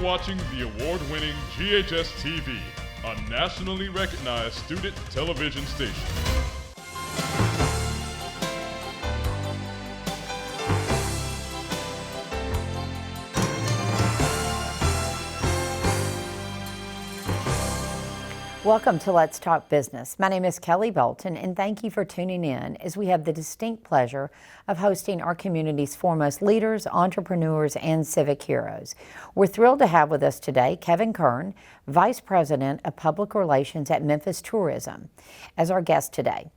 watching the award-winning GHS TV, a nationally recognized student television station. Welcome to Let's Talk Business. My name is Kelly Bolton, and thank you for tuning in as we have the distinct pleasure of hosting our community's foremost leaders, entrepreneurs, and civic heroes. We're thrilled to have with us today Kevin Kern, Vice President of Public Relations at Memphis Tourism, as our guest today.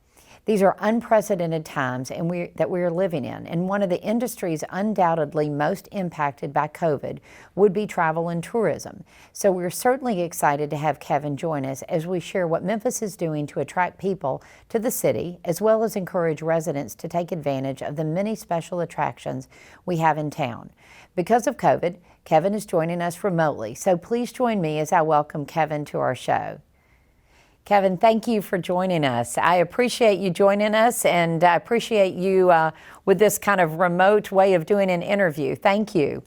These are unprecedented times that we are living in, and one of the industries undoubtedly most impacted by COVID would be travel and tourism. So we're certainly excited to have Kevin join us as we share what Memphis is doing to attract people to the city, as well as encourage residents to take advantage of the many special attractions we have in town. Because of COVID, Kevin is joining us remotely, so please join me as I welcome Kevin to our show. Kevin, thank you for joining us. I appreciate you joining us, and I appreciate you with this kind of remote way of doing an interview. Thank you.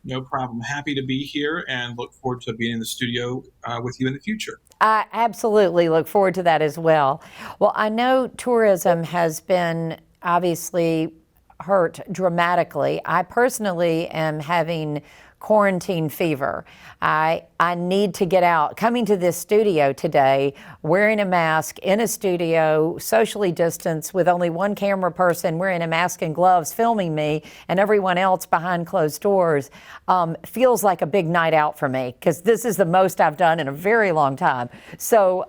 No problem. Happy to be here and look forward to being in the studio with you in the future. I absolutely look forward to that as well. Well, I know tourism has been obviously hurt dramatically. I personally am having quarantine fever. I need to get out. Coming to this studio today, wearing a mask in a studio, socially distanced with only one camera person wearing a mask and gloves filming me and everyone else behind closed doors, feels like a big night out for me, because this is the most I've done in a very long time. So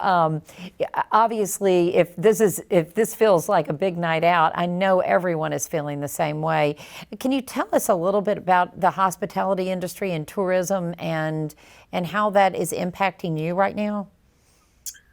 obviously, if this feels like a big night out, I know everyone is feeling the same way. Can you tell us a little bit about the hospitality industry and tourism and how that is impacting you right now?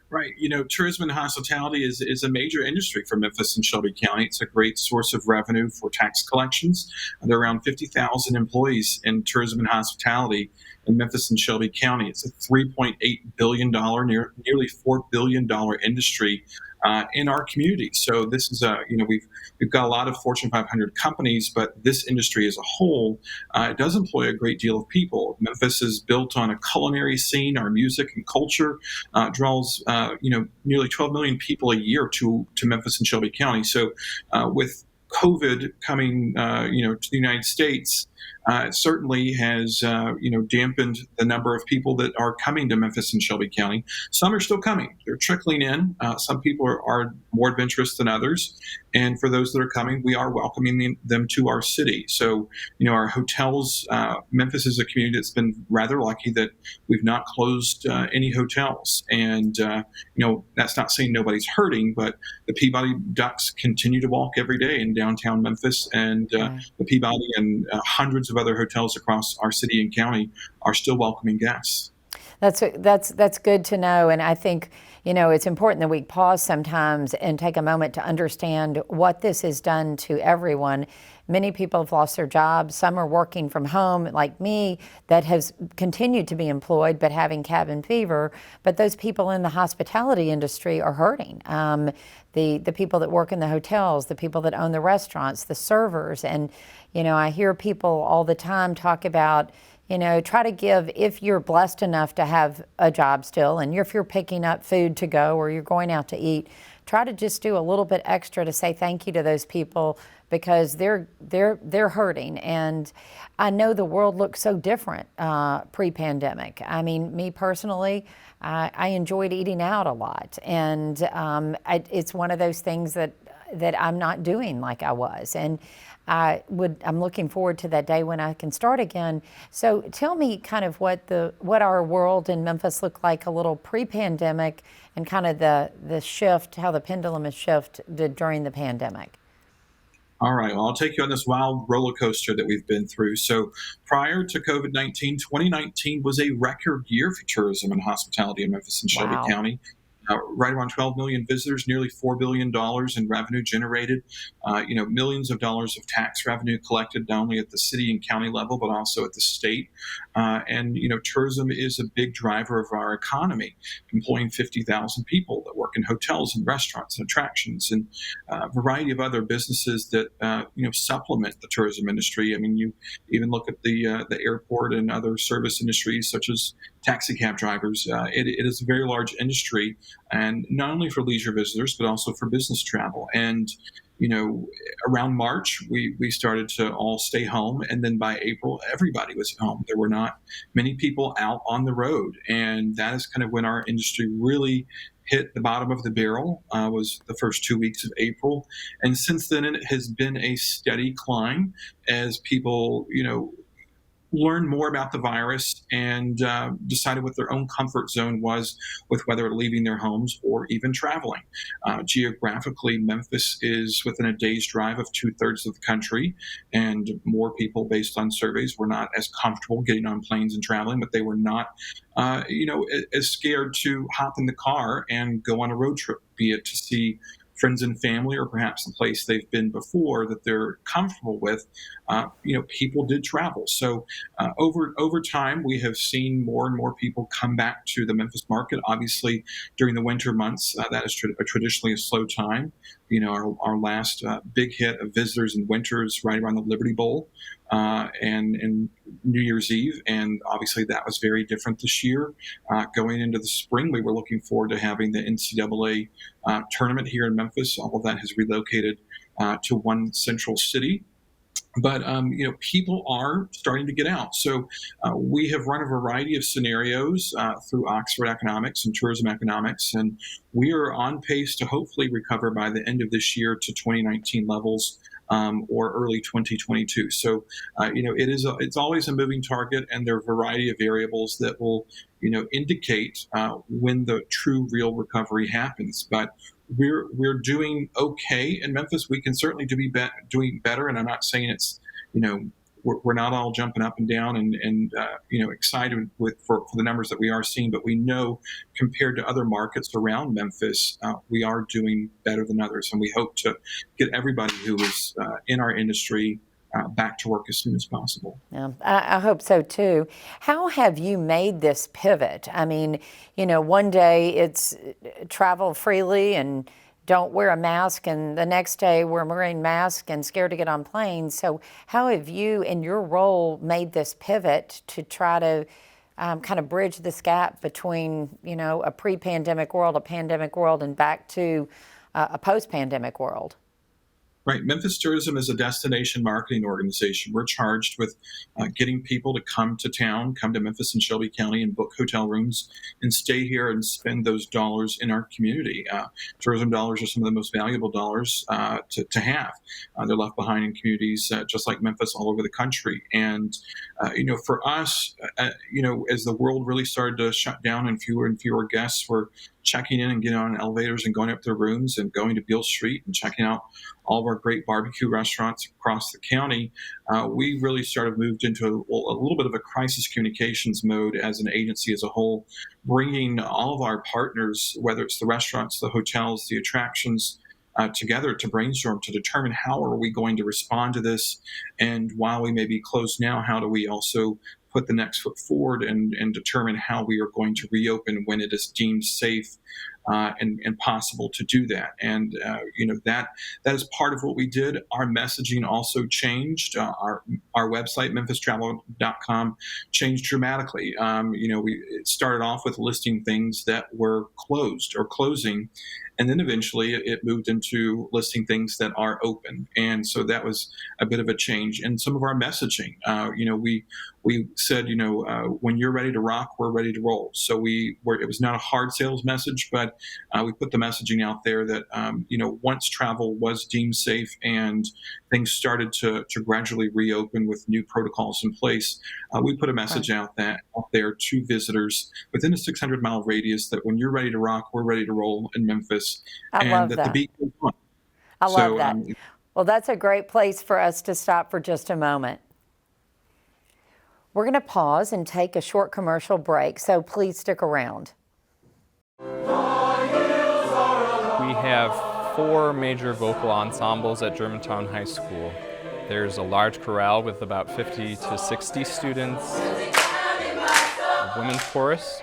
Right. You know, tourism and hospitality is a major industry for Memphis and Shelby County. It's a great source of revenue for tax collections. There are around 50,000 employees in tourism and hospitality in Memphis and Shelby County. It's a $3.8 billion, nearly $4 billion industry in our community. So this is we've got a lot of Fortune 500 companies, but this industry as a whole, it does employ a great deal of people. Memphis is built on a culinary scene. Our music and culture draws nearly 12 million people a year to Memphis and Shelby County. So with COVID coming to the United States, it certainly has dampened the number of people that are coming to Memphis and Shelby County. Some are still coming. They're trickling in. Some people are more adventurous than others. And for those that are coming, we are welcoming them to our city. So, our hotels, Memphis is a community that's been rather lucky that we've not closed any hotels. And, that's not saying nobody's hurting, but the Peabody Ducks continue to walk every day in downtown Memphis, and the Peabody and hundreds of other hotels across our city and county are still welcoming guests. That's good to know, and I think it's important that we pause sometimes and take a moment to understand what this has done to everyone. Many people have lost their jobs. Some are working from home, like me, that has continued to be employed but having cabin fever. But those people in the hospitality industry are hurting. The people that work in the hotels, the people that own the restaurants, the servers, and I hear people all the time talk about, try to give, if you're blessed enough to have a job still, and if you're picking up food to go or you're going out to eat, try to just do a little bit extra to say thank you to those people, because they're hurting. And I know the world looks so different pre-pandemic. I mean, me personally, I enjoyed eating out a lot, and it's one of those things that I'm not doing like I was. And I'm looking forward to that day when I can start again. So tell me kind of what our world in Memphis looked like a little pre-pandemic, and kind of the shift, how the pendulum has shifted during the pandemic. All right, well, I'll take you on this wild roller coaster that we've been through. So prior to COVID-19, 2019 was a record year for tourism and hospitality in Memphis and Shelby County. right around 12 million visitors, nearly $4 billion in revenue generated, millions of dollars of tax revenue collected, not only at the city and county level, but also at the state. Tourism is a big driver of our economy, employing 50,000 people that work in hotels and restaurants and attractions and a variety of other businesses that, supplement the tourism industry. I mean, you even look at the airport and other service industries such as taxi cab drivers. It is a very large industry, and not only for leisure visitors, but also for business travel. And around March, we started to all stay home. And then by April, everybody was at home. There were not many people out on the road. And that is kind of when our industry really hit the bottom of the barrel, was the first 2 weeks of April. And since then, it has been a steady climb as people, learned more about the virus and decided what their own comfort zone was with whether leaving their homes or even traveling. Geographically, Memphis is within a day's drive of 2/3 of the country, and more people, based on surveys, were not as comfortable getting on planes and traveling, but they were not, as scared to hop in the car and go on a road trip, be it to see friends and family, or perhaps the place they've been before that they're comfortable with. People did travel. So over time, we have seen more and more people come back to the Memphis market. Obviously, during the winter months, that is traditionally a slow time. Our last big hit of visitors in winter is right around the Liberty Bowl and New Year's Eve. And obviously that was very different this year. Going into the spring, we were looking forward to having the NCAA tournament here in Memphis. All of that has relocated to one central city. But people are starting to get out. So we have run a variety of scenarios through Oxford Economics and Tourism Economics, and we are on pace to hopefully recover by the end of this year to 2019 levels. Or early 2022. So, it's always a moving target, and there are a variety of variables that will, indicate when the true, real recovery happens. But we're doing okay in Memphis. We can certainly doing better, and I'm not saying it's, we're not all jumping up and down and excited for the numbers that we are seeing, but we know compared to other markets around Memphis, we are doing better than others, and we hope to get everybody who is in our industry back to work as soon as possible. Yeah, I hope so too. How have you made this pivot? I mean, one day it's travel freely and don't wear a mask, and the next day we're wearing masks and scared to get on planes. So how have you, in your role, made this pivot to try to kind of bridge this gap between, a pre-pandemic world, a pandemic world, and back to a post-pandemic world? Right. Memphis Tourism is a destination marketing organization. We're charged with getting people to come to town, come to Memphis and Shelby County and book hotel rooms and stay here and spend those dollars in our community. Tourism dollars are some of the most valuable dollars to have. They're left behind in communities just like Memphis all over the country. And, for us, as the world really started to shut down and fewer guests were checking in and getting on elevators and going up to rooms and going to Beale Street and checking out all of our great barbecue restaurants across the county, we really moved into a little bit of a crisis communications mode as an agency as a whole, bringing all of our partners, whether it's the restaurants, the hotels, the attractions, together to brainstorm to determine how are we going to respond to this. And while we may be closed now, how do we also put the next foot forward and determine how we are going to reopen when it is deemed safe and possible to do that. And, that is part of what we did. Our messaging also changed. Our website, memphistravel.com, changed dramatically. It started off with listing things that were closed or closing, and then eventually it moved into listing things that are open. And so that was a bit of a change in some of our messaging. We said, when you're ready to rock, we're ready to roll. So it was not a hard sales message, but we put the messaging out there that, once travel was deemed safe and things started to gradually reopen with new protocols in place, we put a message out there to visitors within a 600-mile radius that when you're ready to rock, we're ready to roll in Memphis. I love that. The beat goes on. I love that. Well, that's a great place for us to stop for just a moment. We're going to pause and take a short commercial break, so please stick around. 4 major vocal ensembles at Germantown High School. There's a large chorale with about 50 to 60 students, a women's chorus,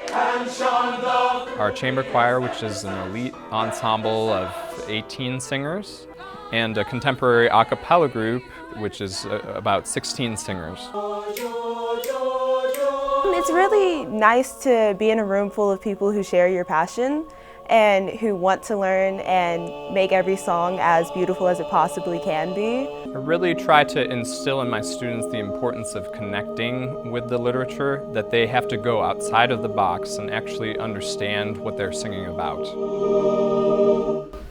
our chamber choir, which is an elite ensemble of 18 singers, and a contemporary a cappella group, which is about 16 singers. It's really nice to be in a room full of people who share your passion and who want to learn and make every song as beautiful as it possibly can be. I really try to instill in my students the importance of connecting with the literature, that they have to go outside of the box and actually understand what they're singing about.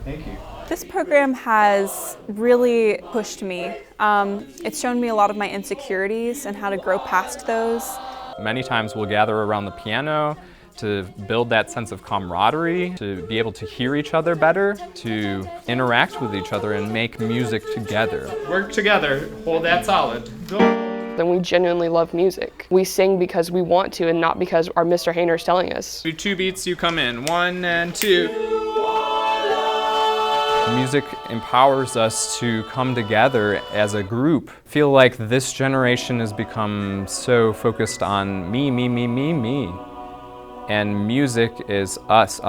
Thank you. This program has really pushed me. It's shown me a lot of my insecurities and how to grow past those. Many times we'll gather around the piano to build that sense of camaraderie, to be able to hear each other better, to interact with each other and make music together. Work together, hold that solid. Go. Then we genuinely love music. We sing because we want to and not because our Mr. Hayner's telling us. Do 2 beats, you come in. 1 and 2. Music empowers us to come together as a group. I feel like this generation has become so focused on me. And music is us.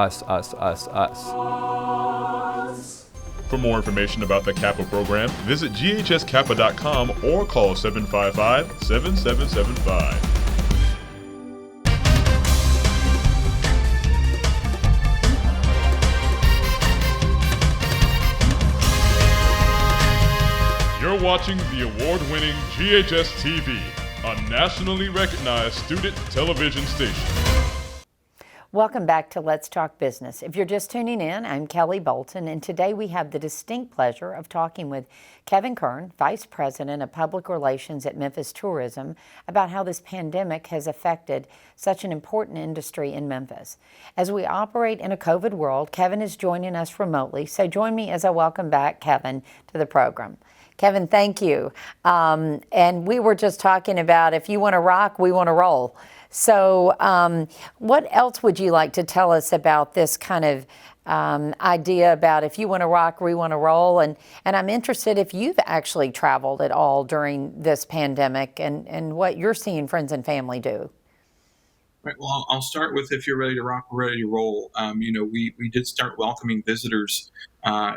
For more information about the Kappa program, visit ghskappa.com or call 755-7775. You're watching the award-winning GHS TV, a nationally recognized student television station. Welcome back to Let's Talk Business. If you're just tuning in, I'm Kelly Bolton, and today we have the distinct pleasure of talking with Kevin Kern, Vice President of Public Relations at Memphis Tourism, about how this pandemic has affected such an important industry in Memphis. As we operate in a COVID world, Kevin is joining us remotely, so join me as I welcome back Kevin to the program. Kevin, thank you. And we were just talking about if you want to rock, we want to roll. So what else would you like to tell us about this kind of idea about if you want to rock, we want to roll? And I'm interested if you've actually traveled at all during this pandemic and what you're seeing friends and family do. Right. Well, I'll start with if you're ready to rock, we're ready to roll. We did start welcoming visitors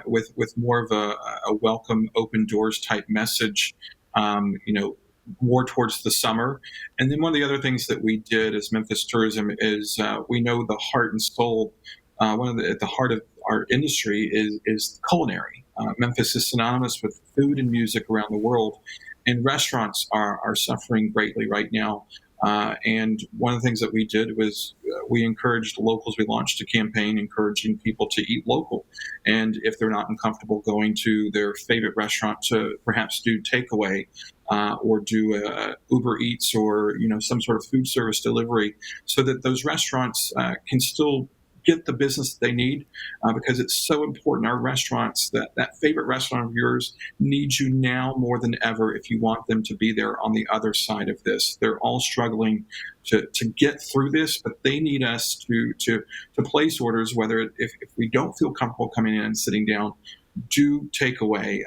with more of a welcome, open doors type message, more towards the summer. And then one of the other things that we did as Memphis Tourism is we know the heart and soul, at the heart of our industry is culinary. Memphis is synonymous with food and music around the world, and restaurants are suffering greatly right now. And one of the things that we did was we encouraged locals. We launched a campaign encouraging people to eat local. And if they're not uncomfortable going to their favorite restaurant, to perhaps do takeaway or do Uber Eats or some sort of food service delivery, so that those restaurants can still get the business that they need, because it's so important. Our restaurants, that favorite restaurant of yours, needs you now more than ever if you want them to be there on the other side of this. They're all struggling to get through this, but they need us to place orders, whether if we don't feel comfortable coming in and sitting down, do takeaway,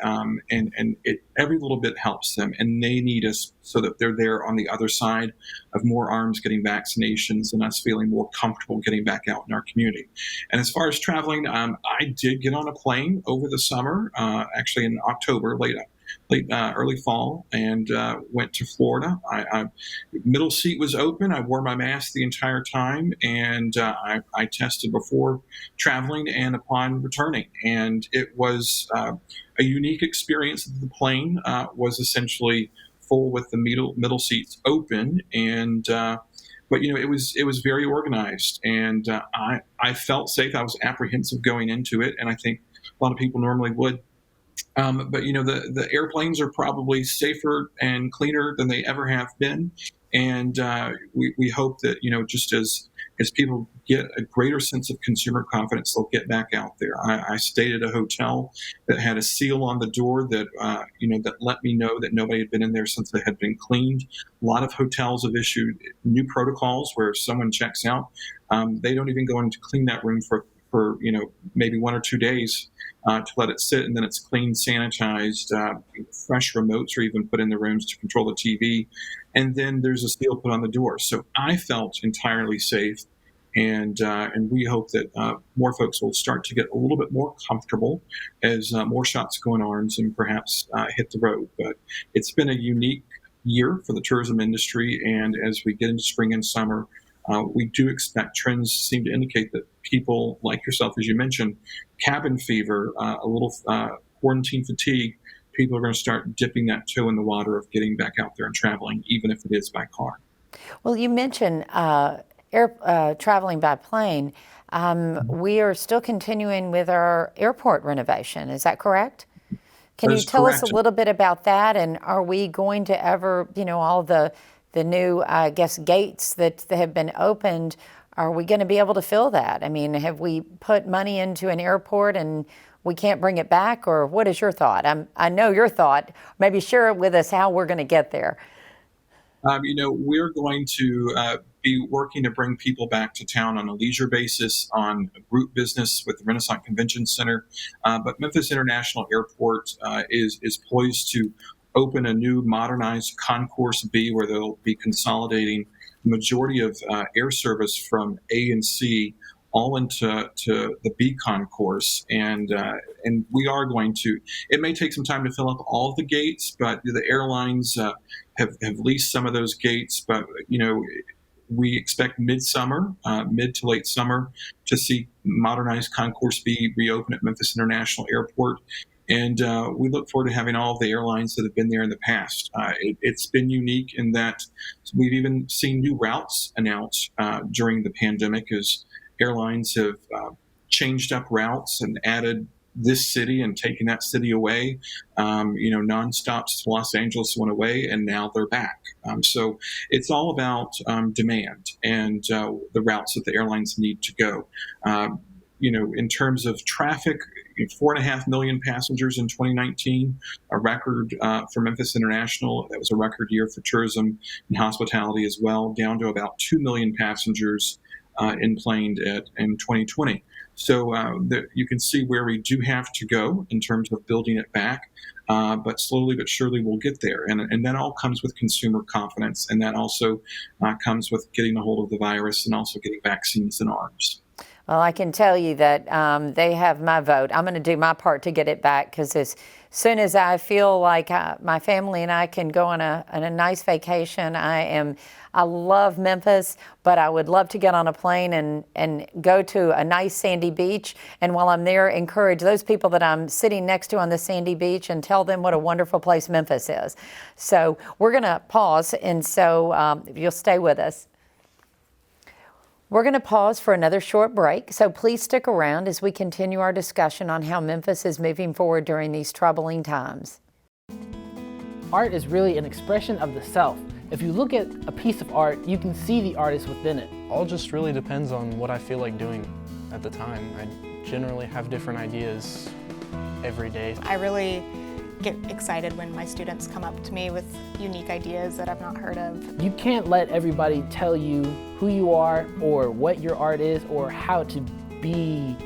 and every little bit helps them, and they need us so that they're there on the other side of more arms getting vaccinations and us feeling more comfortable getting back out in our community. And as far as traveling, I did get on a plane over the summer, actually in October, early fall, and went to Florida. Middle seat was open. I wore my mask the entire time, and I tested before traveling and upon returning. And it was a unique experience. The plane was essentially full with the middle seats open, and but it was very organized, and I felt safe. I was apprehensive going into it, and I think a lot of people normally would. But the airplanes are probably safer and cleaner than they ever have been, and we hope that just as people get a greater sense of consumer confidence, they'll get back out there. I stayed at a hotel that had a seal on the door that that let me know that nobody had been in there since they had been cleaned. A lot of hotels have issued new protocols where if someone checks out, they don't even go in to clean that room for for maybe 1 or 2 days to let it sit, and then it's cleaned, sanitized, fresh remotes are even put in the rooms to control the TV, and then there's a seal put on the door. So I felt entirely safe, and we hope that more folks will start to get a little bit more comfortable as more shots go in arms and perhaps hit the road. But it's been a unique year for the tourism industry, and as we get into spring and summer, we do expect trends seem to indicate that people like yourself, as you mentioned, cabin fever, a little quarantine fatigue, people are going to start dipping that toe in the water of getting back out there and traveling, even if it is by car. Well, you mentioned traveling by plane. We are still continuing with our airport renovation. Is that correct? Can you tell us a little bit about that? And are we going to ever, all the new, I guess, gates that have been opened, are we going to be able to fill that? I mean, have we put money into an airport and we can't bring it back? Or what is your thought? I know your thought. Maybe share it with us how we're going to get there. We're going to be working to bring people back to town on a leisure basis, on group business with the Renaissance Convention Center. But Memphis International Airport is poised to open a new modernized Concourse B, where they'll be consolidating the majority of air service from A and C all into the B concourse, and we are going to. It may take some time to fill up all of the gates, but the airlines have leased some of those gates. But we expect mid to late summer, to see modernized Concourse B reopen at Memphis International Airport. And we look forward to having all of the airlines that have been there in the past. It's been unique in that we've even seen new routes announced during the pandemic, as airlines have changed up routes and added this city and taken that city away. Nonstops to Los Angeles went away, and now they're back. So it's all about demand and the routes that the airlines need to go. In terms of traffic, 4.5 million passengers in 2019, a record for Memphis International. That was a record year for tourism and hospitality as well, down to about 2 million passengers in 2020. So you can see where we do have to go in terms of building it back, but slowly but surely we'll get there. And that all comes with consumer confidence, and that also comes with getting a hold of the virus and also getting vaccines in arms. Well, I can tell you that they have my vote. I'm going to do my part to get it back, because as soon as I feel like my family and I can go on a nice vacation, I love Memphis, but I would love to get on a plane and go to a nice sandy beach. And while I'm there, encourage those people that I'm sitting next to on the sandy beach and tell them what a wonderful place Memphis is. So we're going to pause, and so if you'll stay with us. We're going to pause for another short break, so please stick around as we continue our discussion on how Memphis is moving forward during these troubling times. Art is really an expression of the self. If you look at a piece of art, you can see the artist within it. All just really depends on what I feel like doing at the time. I generally have different ideas every day. I really get excited when my students come up to me with unique ideas that I've not heard of. You can't let everybody tell you who you are or what your art is or how to be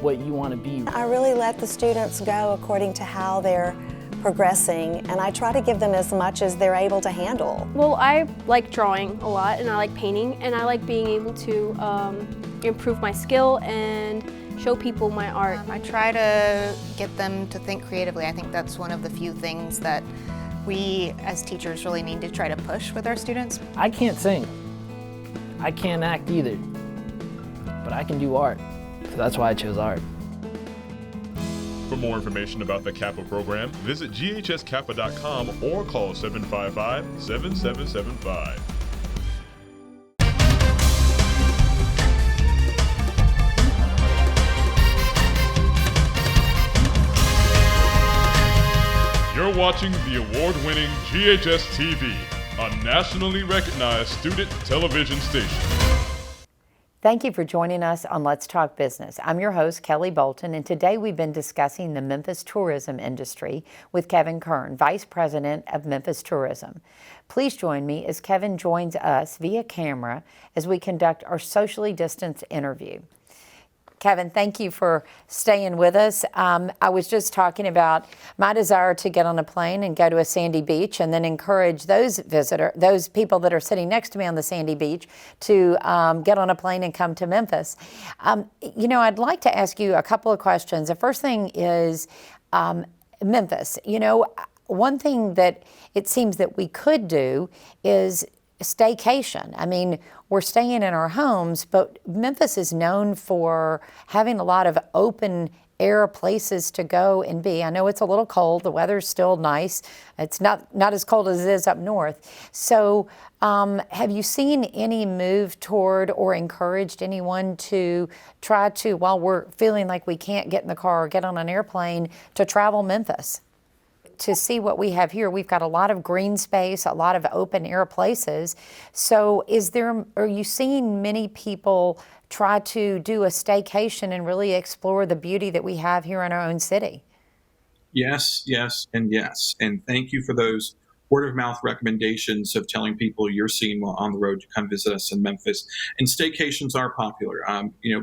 what you want to be. I really let the students go according to how they're progressing, and I try to give them as much as they're able to handle. Well, I like drawing a lot, and I like painting, and I like being able to improve my skill and show people my art. I try to get them to think creatively. I think that's one of the few things that we as teachers really need to try to push with our students. I can't sing. I can't act either, but I can do art, so that's why I chose art. For more information about the Kappa program, visit ghskappa.com or call 755-7775. You're watching the award-winning GHS TV, a nationally recognized student television station. Thank you for joining us on Let's Talk Business. I'm your host, Kelly Bolton, and today we've been discussing the Memphis tourism industry with Kevin Kern, Vice President of Memphis Tourism. Please join me as Kevin joins us via camera as we conduct our socially distanced interview. Kevin, thank you for staying with us. I was just talking about my desire to get on a plane and go to a sandy beach, and then encourage those people that are sitting next to me on the sandy beach to get on a plane and come to Memphis. I'd like to ask you a couple of questions. The first thing is Memphis. One thing that it seems that we could do is staycation. I mean, we're staying in our homes, but Memphis is known for having a lot of open air places to go and be. I know it's a little cold. The weather's still nice. It's not as cold as it is up north. So have you seen any move toward or encouraged anyone to try to, while we're feeling like we can't get in the car or get on an airplane, to travel Memphis? To see what we have here, we've got a lot of green space, a lot of open air places. So are you seeing many people try to do a staycation and really explore the beauty that we have here in our own city? Yes, yes, and yes. And thank you for those word of mouth recommendations of telling people you're seeing while on the road to come visit us in Memphis. And staycations are popular.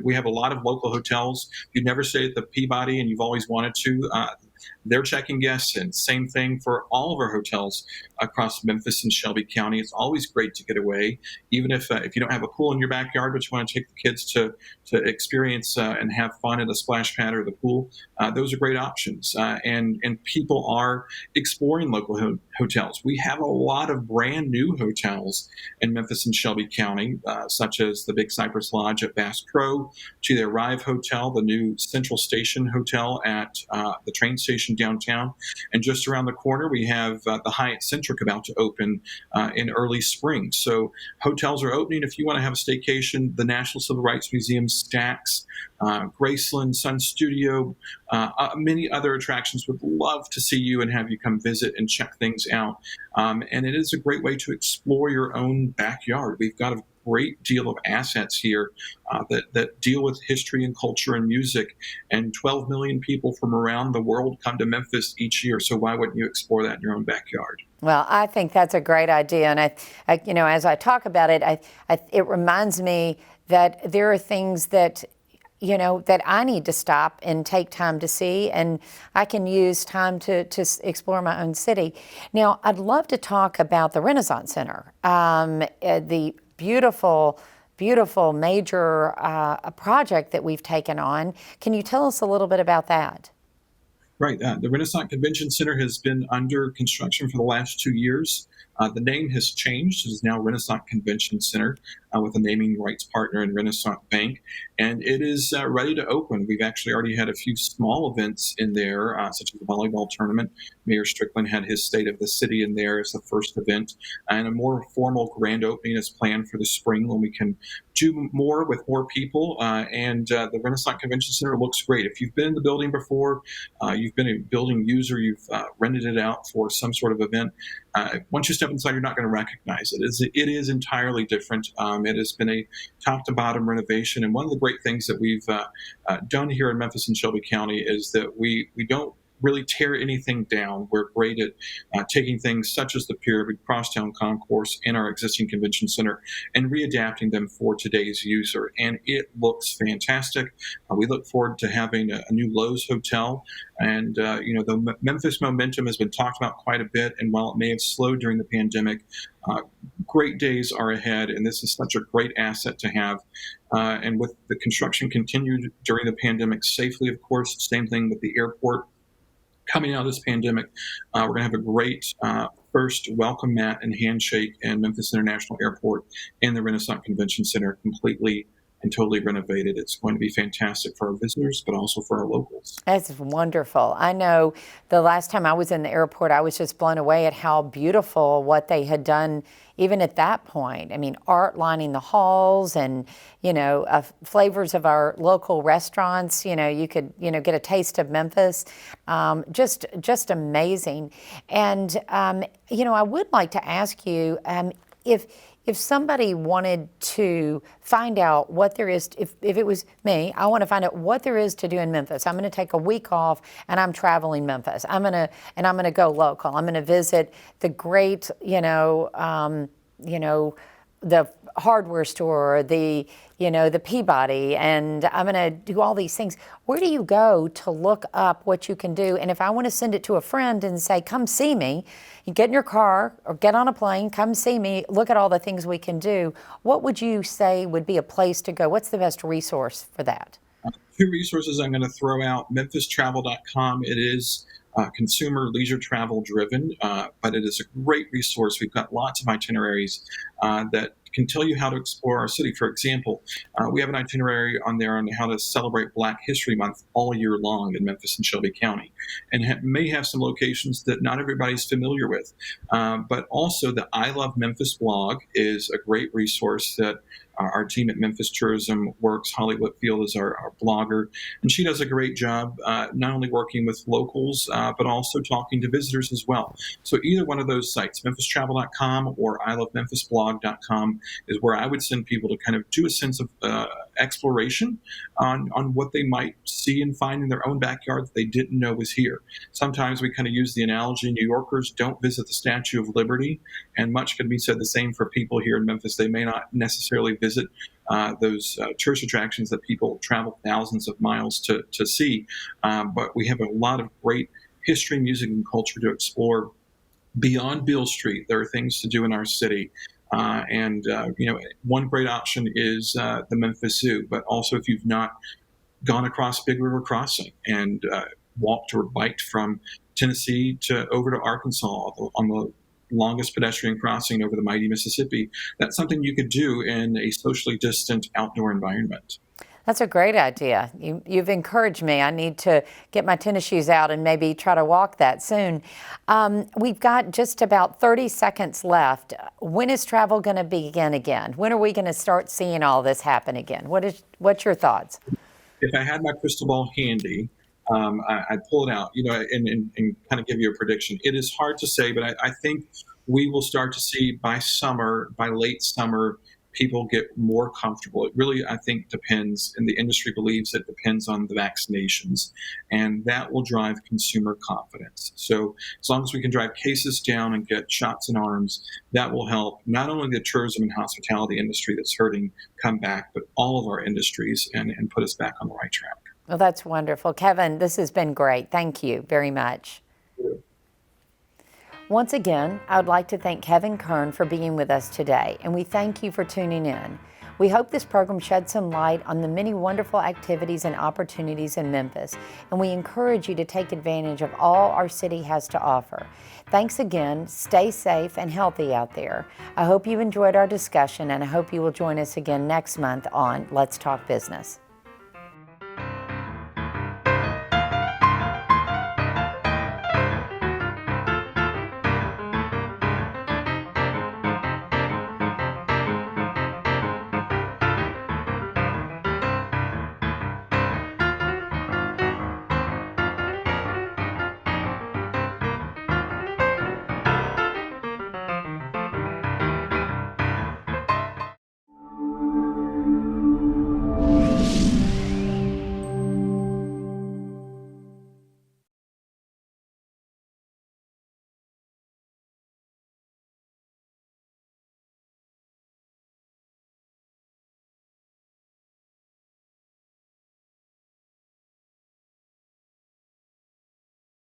We have a lot of local hotels. If you've never stayed at the Peabody and you've always wanted to, they're checking guests in. Same thing for all of our hotels across Memphis and Shelby County. It's always great to get away, even if you don't have a pool in your backyard, but you want to take the kids to experience and have fun at the splash pad or the pool. Those are great options. And people are exploring local hotels. We have a lot of brand new hotels in Memphis and Shelby County, such as the Big Cypress Lodge at Bass Pro, to the Arrive Hotel, the new Central Station Hotel at the train station downtown. And just around the corner, we have the Hyatt Centric about to open in early spring. So hotels are opening. If you want to have a staycation, the National Civil Rights Museum, Stax, Graceland, Sun Studio, many other attractions would love to see you and have you come visit and check things out. And it is a great way to explore your own backyard. We've got a great deal of assets here that deal with history and culture and music, and 12 million people from around the world come to Memphis each year. So why wouldn't you explore that in your own backyard? Well, I think that's a great idea, and I as I talk about it, it reminds me that there are things that that I need to stop and take time to see, and I can use time to explore my own city. Now, I'd love to talk about the Renaissance Center, the beautiful major project that we've taken on. Can you tell us a little bit about that? Right. The Renaissance Convention Center has been under construction for the last 2 years. The name has changed. It is now Renaissance Convention Center with a naming rights partner in Renaissance Bank, and it is ready to open. We've actually already had a few small events in there, such as the volleyball tournament. Mayor Strickland had his State of the City in there as the first event, and a more formal grand opening is planned for the spring when we can do more with more people. And the Renaissance Convention Center looks great. If you've been in the building before, you've been a building user, you've rented it out for some sort of event, once you step inside, you're not going to recognize it. It is entirely different. It has been a top-to-bottom renovation, and one of the great things that we've done here in Memphis and Shelby County is that we don't really tear anything down. We're great at taking things such as the Pyramid, Crosstown Concourse, in our existing convention center and readapting them for today's user. And it looks fantastic. We look forward to having a new Lowe's hotel. And, the Memphis momentum has been talked about quite a bit. And while it may have slowed during the pandemic, great days are ahead. And this is such a great asset to have. And with the construction continued during the pandemic safely, of course, same thing with the airport. Coming out of this pandemic, we're going to have a great first welcome mat and handshake in Memphis International Airport in the Renaissance Convention Center, completely and totally renovated. It's going to be fantastic for our visitors, but also for our locals. That's wonderful. I know the last time I was in the airport, I was just blown away at how beautiful what they had done even at that point. I mean, art lining the halls and, flavors of our local restaurants. You could, get a taste of Memphis. Just amazing. And, I would like to ask you if somebody wanted to find out what there is, if it was me, I want to find out what there is to do in Memphis. I'm going to take a week off and I'm traveling Memphis. I'm going to go local. I'm going to visit the great, the hardware store, the Peabody, and I'm going to do all these things. Where do you go to look up what you can do? And if I want to send it to a friend and say, come see me, you get in your car or get on a plane, come see me, look at all the things we can do. What would you say would be a place to go? What's the best resource for that? Two resources I'm going to throw out: memphistravel.com. It is consumer leisure travel driven, but it is a great resource. We've got lots of itineraries that can tell you how to explore our city. For example, we have an itinerary on there on how to celebrate Black History Month all year long in Memphis and Shelby County, and may have some locations that not everybody's familiar with. But also the I Love Memphis blog is a great resource that our team at Memphis Tourism works. Holly Whitfield is our blogger, and she does a great job not only working with locals, but also talking to visitors as well. So either one of those sites, memphistravel.com or ilovememphisblog.com, is where I would send people to kind of do a sense of exploration on what they might see and find in their own backyard that they didn't know was here. Sometimes we kind of use the analogy, New Yorkers don't visit the Statue of Liberty, and much can be said the same for people here in Memphis. They may not necessarily visit those tourist attractions that people travel thousands of miles to see, but we have a lot of great history, music, and culture to explore. Beyond Beale Street, there are things to do in our city. One great option is the Memphis Zoo, but also if you've not gone across Big River Crossing and walked or biked from Tennessee over to Arkansas on the longest pedestrian crossing over the mighty Mississippi, that's something you could do in a socially distant outdoor environment. That's a great idea. You've encouraged me. I need to get my tennis shoes out and maybe try to walk that soon. We've got just about 30 seconds left. When is travel going to begin again? When are we going to start seeing all this happen again? What's your thoughts? If I had my crystal ball handy, I'd pull it out, and kind of give you a prediction. It is hard to say, but I think we will start to see by late summer, people get more comfortable. It really, I think, depends, and the industry believes it depends on the vaccinations, and that will drive consumer confidence. So as long as we can drive cases down and get shots in arms, that will help not only the tourism and hospitality industry that's hurting come back, but all of our industries and put us back on the right track. Well, that's wonderful. Kevin, this has been great. Thank you very much. Once again, I would like to thank Kevin Kern for being with us today, and we thank you for tuning in. We hope this program sheds some light on the many wonderful activities and opportunities in Memphis, and we encourage you to take advantage of all our city has to offer. Thanks again. Stay safe and healthy out there. I hope you enjoyed our discussion, and I hope you will join us again next month on Let's Talk Business.